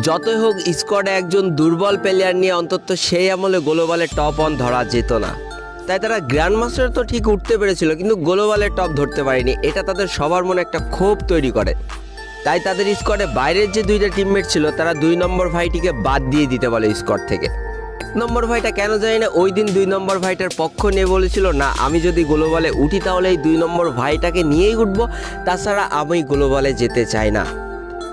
যতই হোক স্কোয়াডে একজন দুর্বল প্লেয়ার নিয়ে অন্তত সেই আমলে গ্লোবালে টপ অন ধরা যেত না। তাই তারা গ্র্যান্ড মাস্টার তো ঠিক উঠতে পেরেছিল, কিন্তু গ্লোবালে টপ ধরতে পারেনি। এটা তাদের সবার মনে একটা ক্ষোভ তৈরি করে। তাই তাদের স্কোয়াডে বাইরের যে দুইটা টিমমেট ছিল তারা 2 নম্বর ভাইটিকে বাদ দিয়ে দিতে বলে স্কোয়াড থেকে। 1 নম্বর ভাইটা কেন জানি না ওই দিন 2 নম্বর ভাইটার পক্ষ নিয়ে বলেছিল, না আমি যদি গ্লোবালে উঠি তাহলে এই 2 নম্বর ভাইটাকে নিয়েই উঠবো, তাছাড়া আমি গ্লোবালে যেতে চাই না।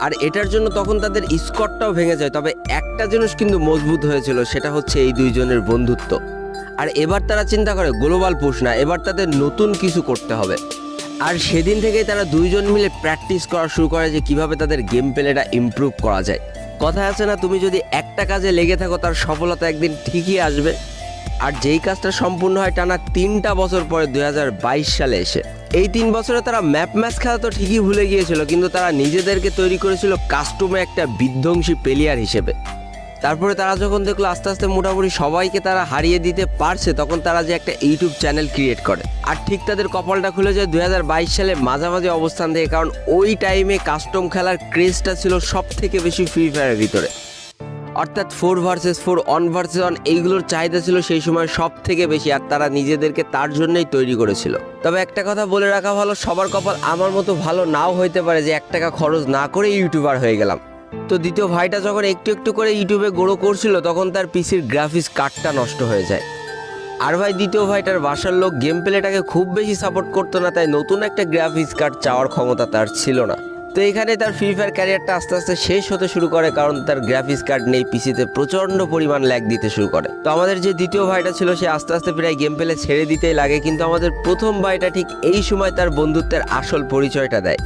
আর এটার জন্য তখন তাদের স্কোয়াডটাও ভেঙে যায়। তবে একটা জিনিস কিন্তু মজবুত হয়েছিল, সেটা হচ্ছে এই দুইজনের বন্ধুত্ব। আর এবার তারা চিন্তা করে গ্লোবাল পুশ না, এবার তাদের নতুন কিছু করতে হবে। আর সেদিন থেকেই তারা দুইজন মিলে প্র্যাকটিস করা শুরু করে যে কিভাবে তাদের গেম প্লেটা ইমপ্রুভ করা যায়। কথা আছে না, তুমি যদি একটা কাজে লেগে থাকো তার সফলতা একদিন ঠিকই আসবে। আর যেই কাজটা সম্পূর্ণ হয় টানা 3টা বছর পরে 2022 সালে এসে। এই 3 বছরে তারা ম্যাপ ম্যাচ খেলা তো ঠিকই ভুলে গিয়েছিল, কিন্তু তারা নিজেদেরকে তৈরি করেছিল কাস্টমে একটা বিধ্বংসী প্লেয়ার হিসেবে। তারপরে তারা যখন দেখলো আস্তে আস্তে মোটামুটি সবাইকে তারা হারিয়ে দিতে পারছে, তখন তারা যে একটা ইউটিউব চ্যানেল ক্রিয়েট করে। আর ঠিক তাদের কপালটা খুলে যায় 2022 সালে মাঝামাঝি অবস্থান থেকে, কারণ ওই টাইমে কাস্টম খেলার ক্রেজটা ছিল সব থেকে বেশি ফ্রি ফায়ারের ভিতরে। অর্থাৎ 4 ভার্সেস 4, 1 ভার্সেস 1 এইগুলোর চাহিদা ছিল সেই সময় সব থেকে বেশি, আর তারা নিজেদেরকে তার জন্যই তৈরি করেছিল। তবে একটা কথা বলে রাখা ভালো, সবার কপাল আমার মতো ভালো নাও হইতে পারে যে 1 টাকা খরচ না করে ইউটিউবার হয়ে গেলাম। তো দ্বিতীয় ভাইটা যখন একটু একটু করে ইউটিউবে গ্রো করছিল তখন তার পিসির গ্রাফিক্স কার্ডটা নষ্ট হয়ে যায়। আর ভাই দ্বিতীয় ভাইটার বাসার লোক গেম প্লেটাকে খুব বেশি সাপোর্ট করতো না, তাই নতুন একটা গ্রাফিক্স কার্ড চাওয়ার ক্ষমতা তার ছিল না। তো এখানে তার ফ্রি ফায়ার ক্যারিয়ারটা আস্তে আস্তে শেষ হতে শুরু করে, কারণ তার গ্রাফিক্স কার্ড নেই, পিসিতে প্রচণ্ড পরিমাণ ল্যাগ দিতে শুরু করে। তো আমাদের যে দ্বিতীয় ভাইটা ছিল সে আস্তে আস্তে প্রায় গেম প্লে ছেড়ে দিতেই লাগে, কিন্তু আমাদের প্রথম ভাইটা ঠিক এই সময় তার বন্ধুত্বের আসল পরিচয়টা দেয়।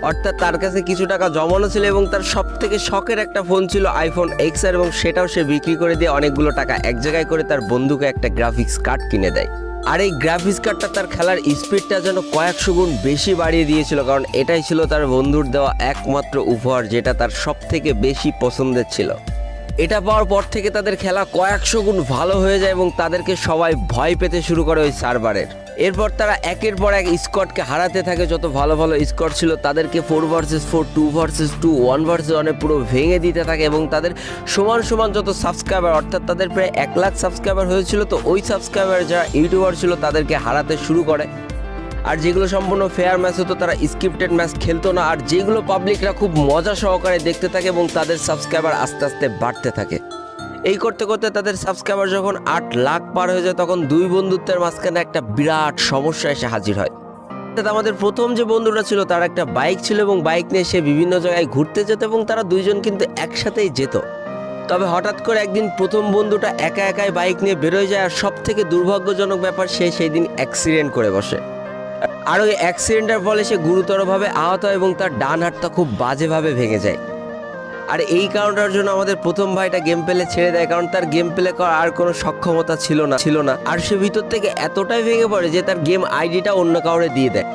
অর্থাৎ তার কাছে কিছু টাকা জমানো ছিল এবং তার সব থেকে শখের একটা ফোন ছিল আইফোন XR, এবং সেটাও সে বিক্রি করে দিয়ে অনেকগুলো টাকা এক জায়গায় করে তার বন্ধুকে একটা গ্রাফিক্স কার্ড কিনে দেয়। আর এই গ্রাফিক্স কার্ডটা তার খেলার স্পিডটা যেন কয়েকশো গুণ বেশি বাড়িয়ে দিয়েছিল, কারণ এটাই ছিল তার বন্ধুর দেওয়া একমাত্র উপহার, যেটা তার সব থেকে বেশি পছন্দের ছিল। এটা পাওয়ার পর থেকে তাদের খেলা কয়েকশো গুণ ভালো হয়ে যায় এবং তাদেরকে সবাই ভয় পেতে শুরু করে ওই সার্ভারের। এরপর তারা একের পর এক স্কোয়াডকে হারাতে থাকে। যত ভালো ভালো স্কোয়াড ছিল তাদেরকে 4 ভার্সেস 4, 2 ভার্সেস 2, 1 ভার্সেস 1 পুরো ভেঙে দিতে থাকে, এবং তাদের সমান সমান যত সাবস্ক্রাইবার, অর্থাৎ তাদের প্রায় 1 লাখ সাবস্ক্রাইবার হয়েছিল, তো ওই সাবস্ক্রাইবার যারা ইউটিউবার ছিল তাদেরকে হারাতে শুরু করে। আর যেগুলো সম্পূর্ণ ফেয়ার ম্যাচ হতো তারা স্ক্রিপ্টেড ম্যাচ খেলতো না, আর যেগুলো পাবলিকরা খুব মজা সহকারে দেখতে থাকে এবং তাদের সাবস্ক্রাইবার আস্তে আস্তে বাড়তে থাকে। এই করতে করতে তাদের সাবস্ক্রাইবার যখন 8 লাখ পার হয়ে যায় তখন দুই বন্ধুত্বের মাঝখানে একটা বিরাট সমস্যা এসে হাজির হয়। আমাদের প্রথম যে বন্ধুটা ছিল তার একটা বাইক ছিল এবং বাইক নিয়ে সে বিভিন্ন জায়গায় ঘুরতে যেত এবং তারা দুইজন কিন্তু একসাথেই যেত। তবে হঠাৎ করে একদিন প্রথম বন্ধুটা একা একাই বাইক নিয়ে বেরোয় যায়, আর সব থেকে দুর্ভাগ্যজনক ব্যাপার সে সেই দিন অ্যাক্সিডেন্ট করে বসে। আর ওই অ্যাক্সিডেন্টের ফলে সে গুরুতরভাবে আহত হয় এবং তার ডান হাতটা খুব বাজেভাবে ভেঙে যায়। আর এই কারণটার জন্য আমাদের প্রথম ভাইটা গেম প্লে ছেড়ে দেয়, কারণ তার গেম প্লে করার আর কোনো সক্ষমতা ছিল না। আর সে ভিতর থেকে এতটাই ভেঙে পড়ে যে তার গেম আইডিটা অন্য কাউরে দিয়ে দেয়।